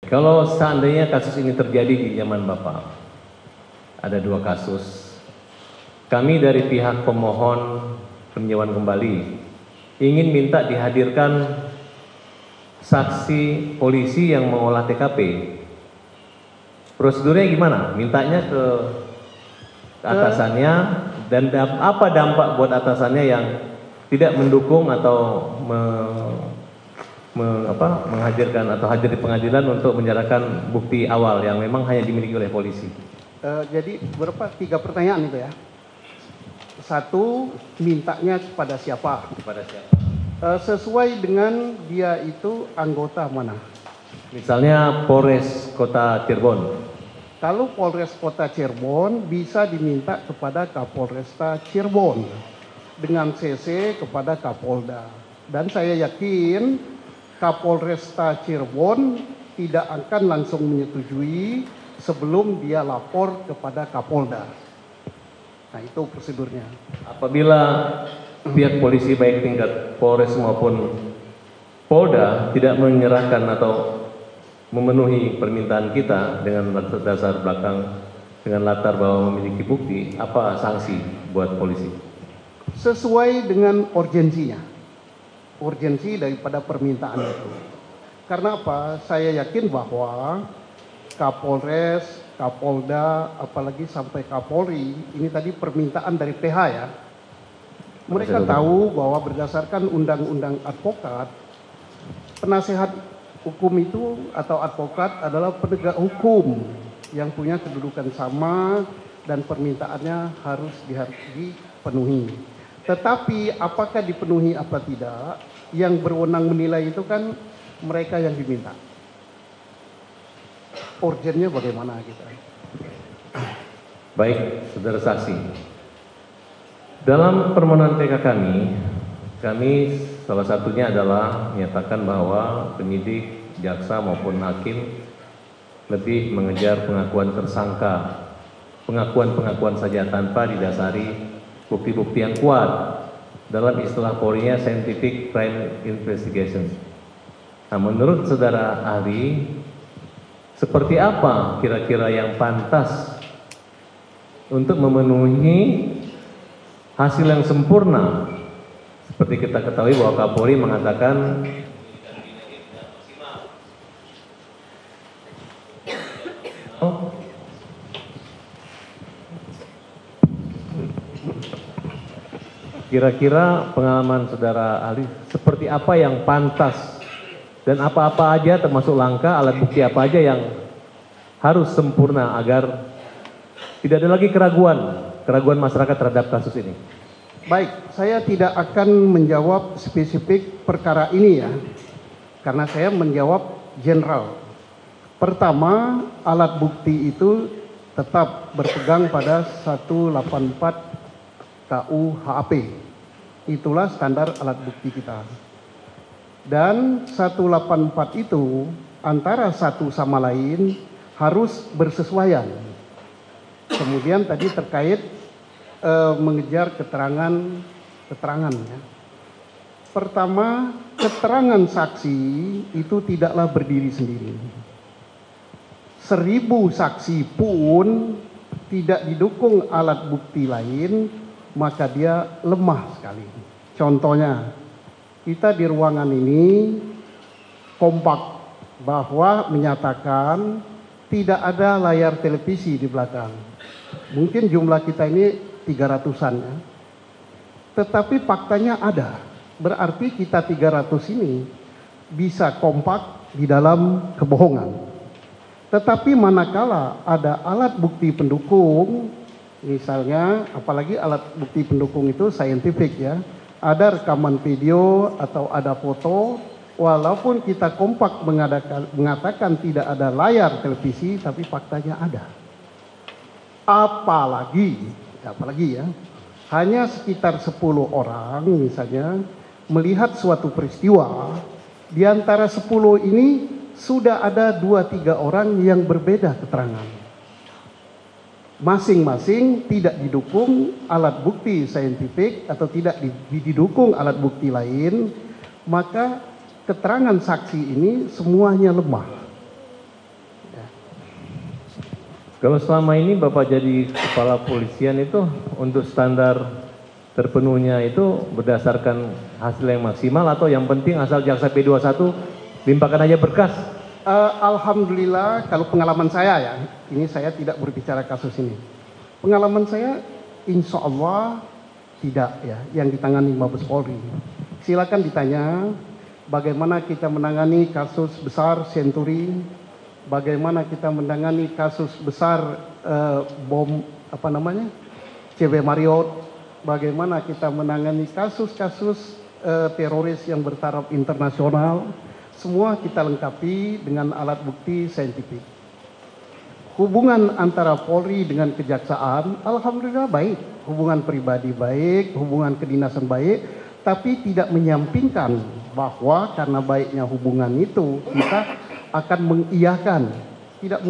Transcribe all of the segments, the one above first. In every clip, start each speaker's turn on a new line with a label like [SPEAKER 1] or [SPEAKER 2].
[SPEAKER 1] Kalau seandainya kasus ini terjadi di zaman Bapak, ada 2 kasus. Kami dari pihak pemohon peninjauan kembali ingin minta dihadirkan saksi polisi yang mengolah TKP. Prosedurnya gimana? Mintanya ke atasannya, dan apa dampak buat atasannya yang tidak mendukung atau menghadirkan atau hadir di pengadilan untuk menyerahkan bukti awal yang memang hanya dimiliki oleh polisi.
[SPEAKER 2] Jadi 3 pertanyaan itu ya. 1, mintanya kepada siapa?
[SPEAKER 1] Kepada siapa?
[SPEAKER 2] Sesuai dengan dia itu anggota mana?
[SPEAKER 1] Misalnya Polres Kota Cirebon.
[SPEAKER 2] Kalau Polres Kota Cirebon bisa diminta kepada Kapolresta Cirebon dengan CC kepada Kapolda. Dan saya yakin Kapolresta Cirebon tidak akan langsung menyetujui sebelum dia lapor kepada Kapolda. Nah, itu prosedurnya.
[SPEAKER 1] Apabila pihak polisi baik tingkat Polres maupun Polda tidak menyerahkan atau memenuhi permintaan kita dengan dasar belakang, dengan latar bahwa memiliki bukti, apa sanksi buat polisi?
[SPEAKER 2] Sesuai dengan urgensinya. Urgensi daripada permintaan itu. Karena apa? Saya yakin bahwa Kapolres, Kapolda, apalagi sampai Kapolri, ini tadi permintaan dari PH ya. Mereka tahu bahwa berdasarkan undang-undang advokat, penasehat hukum itu atau advokat adalah penegak hukum yang punya kedudukan sama dan permintaannya harus dipenuhi. Tetapi apakah dipenuhi apa tidak, yang berwenang menilai itu kan mereka yang diminta. Urgennya bagaimana kita?
[SPEAKER 1] Baik, saudara saksi. Dalam permohonan PK kami salah satunya adalah menyatakan bahwa penyidik, jaksa maupun hakim lebih mengejar pengakuan tersangka, pengakuan saja tanpa didasari bukti-bukti yang kuat. Dalam istilah Polri-nya scientific crime investigation. Nah, menurut saudara ahli, seperti apa kira-kira yang pantas untuk memenuhi hasil yang sempurna? Seperti kita ketahui bahwa Kapolri mengatakan kira-kira pengalaman saudara ahli seperti apa yang pantas dan apa-apa aja termasuk langkah alat bukti apa aja yang harus sempurna agar tidak ada lagi keraguan masyarakat terhadap kasus ini.
[SPEAKER 2] Baik, saya tidak akan menjawab spesifik perkara ini ya, karena saya menjawab general. Pertama, alat bukti itu tetap berpegang pada 184 KUHP. Itulah standar alat bukti kita. Dan 184 itu antara satu sama lain harus bersesuaian. Kemudian tadi terkait mengejar keterangan ya. Pertama, keterangan saksi itu tidaklah berdiri sendiri. 1000 saksi pun tidak didukung alat bukti lain, maka dia lemah sekali. Contohnya, kita di ruangan ini kompak bahwa menyatakan tidak ada layar televisi di belakang. Mungkin jumlah kita ini 300-an ya. Tetapi faktanya ada. Berarti kita 300 ini bisa kompak di dalam kebohongan. Tetapi manakala ada alat bukti pendukung, misalnya apalagi alat bukti pendukung itu saintifik ya, ada rekaman video atau ada foto, walaupun kita kompak mengatakan tidak ada layar televisi, tapi faktanya ada. Apalagi ya, hanya sekitar 10 orang misalnya melihat suatu peristiwa, di antara 10 ini sudah ada 2-3 orang yang berbeda keterangan. Masing-masing tidak didukung alat bukti saintifik atau tidak didukung alat bukti lain, maka keterangan saksi ini semuanya lemah.
[SPEAKER 1] Kalau selama ini Bapak jadi kepala polisian itu untuk standar terpenuhnya itu berdasarkan hasil yang maksimal atau yang penting asal jaksa P21 limpahkan aja berkas?
[SPEAKER 2] Alhamdulillah kalau pengalaman saya ya, ini saya tidak berbicara kasus ini. Pengalaman saya insya Allah tidak ya yang ditangani Mabes Polri. Silakan ditanya bagaimana kita menangani kasus besar Senturi, bagaimana kita menangani kasus besar bom CB Marriott, bagaimana kita menangani kasus-kasus teroris yang bertaraf internasional, semua kita lengkapi dengan alat bukti saintifik. Hubungan antara Polri dengan kejaksaan, alhamdulillah baik, hubungan pribadi baik, hubungan kedinasan baik, tapi tidak menyampingkan bahwa karena baiknya hubungan itu kita akan mengiyakan, tidak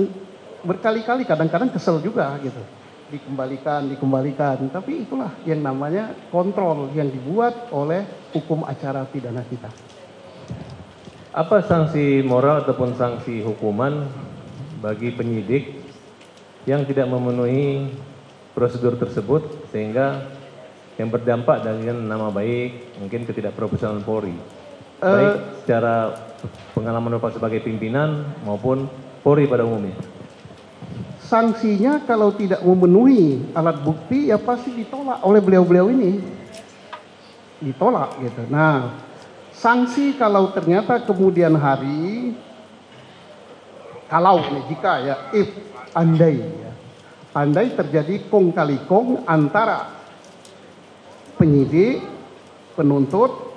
[SPEAKER 2] berkali-kali, kadang-kadang kesel juga gitu, dikembalikan, tapi itulah yang namanya kontrol yang dibuat oleh hukum acara pidana kita.
[SPEAKER 1] Apa sanksi moral ataupun sanksi hukuman bagi penyidik yang tidak memenuhi prosedur tersebut sehingga yang berdampak dengan nama baik, mungkin ketidakprofesionalan Polri, baik secara pengalaman Bapak sebagai pimpinan maupun Polri pada umumnya?
[SPEAKER 2] Sanksinya kalau tidak memenuhi alat bukti ya pasti ditolak oleh beliau-beliau ini, ditolak gitu. Nah, sanksi kalau ternyata kemudian hari, kalau jika ya, andai terjadi kong kali kong antara penyidik, penuntut,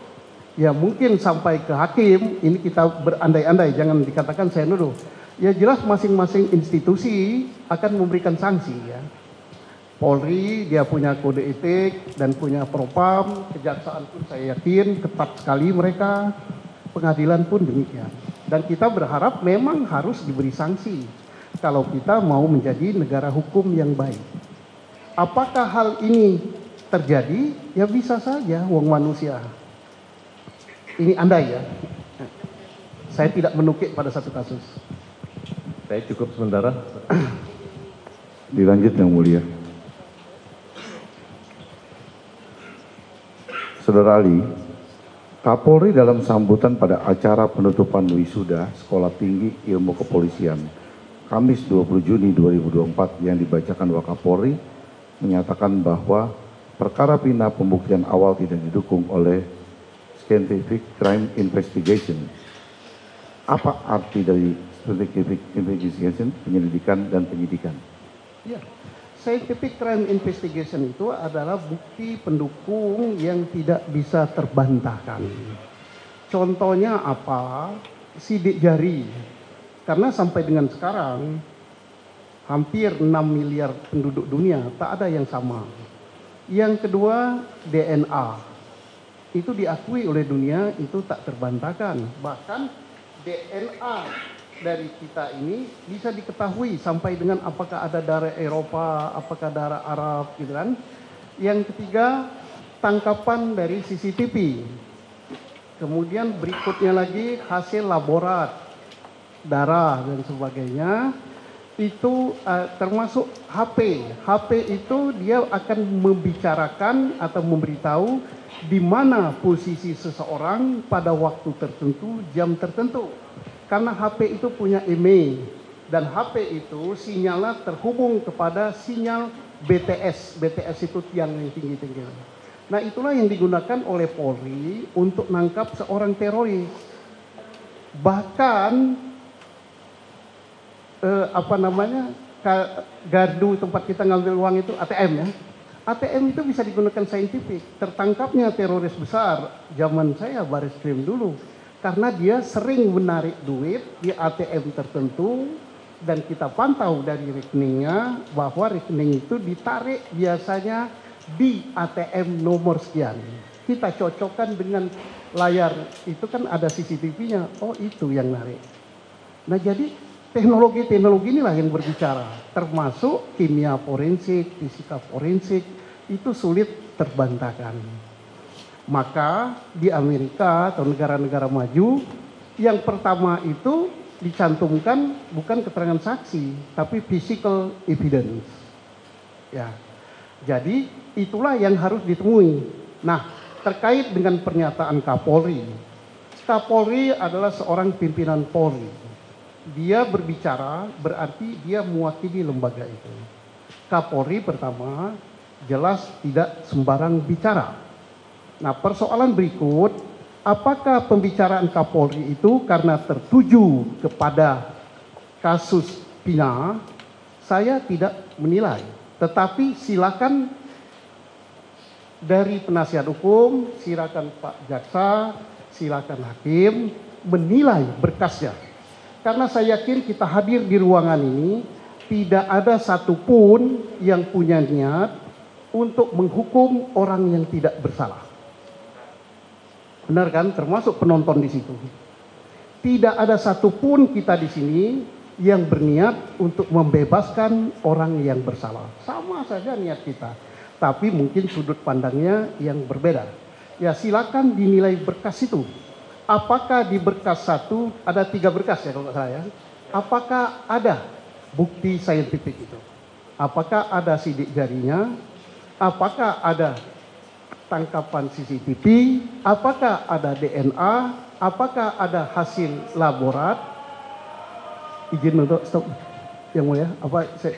[SPEAKER 2] ya mungkin sampai ke hakim, ini kita berandai-andai, jangan dikatakan saya nuduh. Ya jelas masing-masing institusi akan memberikan sanksi ya. Polri dia punya kode etik dan punya propam, kejaksaan pun saya yakin ketat sekali mereka, pengadilan pun demikian. Dan kita berharap memang harus diberi sanksi kalau kita mau menjadi negara hukum yang baik. Apakah hal ini terjadi? Ya bisa saja, wong manusia. Ini andai ya. Saya tidak menukik pada satu kasus.
[SPEAKER 1] Saya cukup sementara.
[SPEAKER 3] Dilanjut Yang Mulia. Saudara Ali, Kapolri dalam sambutan pada acara penutupan wisuda Sekolah Tinggi Ilmu Kepolisian Kamis 20 Juni 2024 yang dibacakan Wakapolri menyatakan bahwa perkara pidana pembuktian awal tidak didukung oleh Scientific Crime Investigation. Apa arti dari Scientific Investigation, penyelidikan dan penyidikan?
[SPEAKER 2] Ya. Scientific Crime Investigation itu adalah bukti pendukung yang tidak bisa terbantahkan. Contohnya apa? Sidik jari. Karena sampai dengan sekarang hampir 6 miliar penduduk dunia tak ada yang sama. Yang kedua DNA. Itu diakui oleh dunia, itu tak terbantahkan. Bahkan DNA dari kita ini bisa diketahui sampai dengan apakah ada darah Eropa, apakah darah Arab gitu kan. Yang ketiga, tangkapan dari CCTV. Kemudian berikutnya lagi hasil laborat, darah dan sebagainya. Itu termasuk HP. HP itu dia akan membicarakan atau memberitahu di mana posisi seseorang pada waktu tertentu, jam tertentu. Karena HP itu punya email dan HP itu sinyalnya terhubung kepada sinyal BTS. BTS itu tiang yang tinggi-tinggi. Nah itulah yang digunakan oleh Polri untuk nangkap seorang teroris. Bahkan gardu tempat kita ngambil uang itu ATM ya. ATM itu bisa digunakan saintifik. Tertangkapnya teroris besar zaman saya baris krim dulu. Karena dia sering menarik duit di ATM tertentu dan kita pantau dari rekeningnya bahwa rekening itu ditarik biasanya di ATM nomor sekian. Kita cocokkan dengan layar, itu kan ada CCTV-nya, oh itu yang narik. Nah jadi teknologi-teknologi inilah yang berbicara, termasuk kimia forensik, fisika forensik, itu sulit terbantahkan. Maka di Amerika atau negara-negara maju, yang pertama itu dicantumkan bukan keterangan saksi, tapi physical evidence. Ya, jadi itulah yang harus ditemui. Nah, terkait dengan pernyataan Kapolri, Kapolri adalah seorang pimpinan Polri. Dia berbicara berarti dia mewakili lembaga itu. Kapolri pertama jelas tidak sembarang bicara. Nah, persoalan berikut, apakah pembicaraan Kapolri itu karena tertuju kepada kasus Pina? Saya tidak menilai, tetapi silakan dari penasihat hukum, silakan Pak Jaksa, silakan hakim menilai berkasnya. Karena saya yakin kita hadir di ruangan ini tidak ada satupun yang punya niat untuk menghukum orang yang tidak bersalah. Benar kan? Termasuk penonton di situ. Tidak ada satupun kita di sini yang berniat untuk membebaskan orang yang bersalah. Sama saja niat kita. Tapi mungkin sudut pandangnya yang berbeda. Ya silakan dinilai berkas itu. Apakah di berkas satu, ada 3 berkas ya kalau nggak salah ya. Apakah ada bukti saintifik itu? Apakah ada sidik jarinya? Apakah ada tangkapan CCTV? Apakah ada DNA? Apakah ada hasil laborat? Izin untuk stop yang mulia. Apa saya